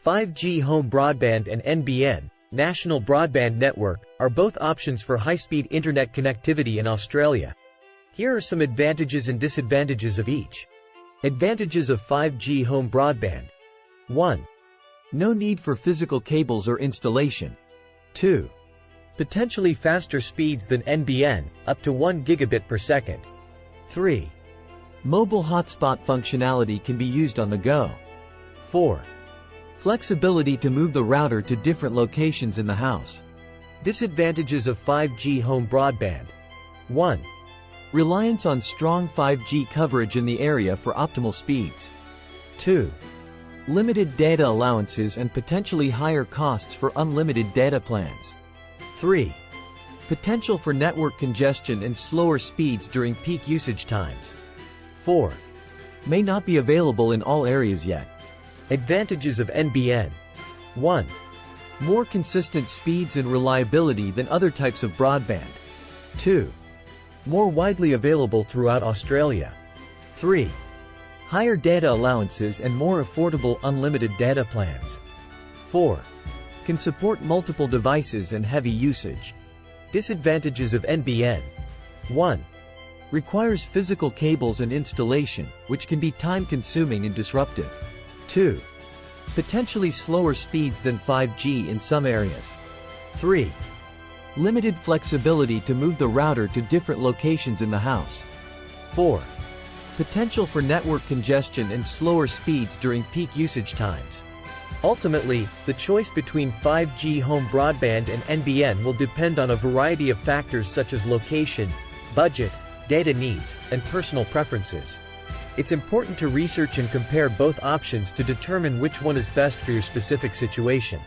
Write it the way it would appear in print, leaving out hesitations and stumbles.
5G home broadband and NBN, National Broadband Network, are both options for high-speed internet connectivity in Australia. Here are some advantages and disadvantages of each. Advantages of 5G home broadband. 1. No need for physical cables or installation. 2. Potentially faster speeds than NBN, up to 1 gigabit per second. 3. Mobile hotspot functionality can be used on the go. 4. Flexibility to move the router to different locations in the house. Disadvantages of 5G home broadband. 1. Reliance on strong 5G coverage in the area for optimal speeds. 2. Limited data allowances and potentially higher costs for unlimited data plans. 3. Potential for network congestion and slower speeds during peak usage times. 4. May not be available in all areas yet. Advantages of NBN. 1. More consistent speeds and reliability than other types of broadband. 2. More widely available throughout Australia. 3. Higher data allowances and more affordable unlimited data plans. 4. Can support multiple devices and heavy usage. Disadvantages of NBN. 1. Requires physical cables and installation, which can be time-consuming and disruptive. 2. Potentially slower speeds than 5G in some areas. 3. Limited flexibility to move the router to different locations in the house. 4. Potential for network congestion and slower speeds during peak usage times. Ultimately, the choice between 5G home broadband and NBN will depend on a variety of factors such as location, budget, data needs, and personal preferences. It's important to research and compare both options to determine which one is best for your specific situation.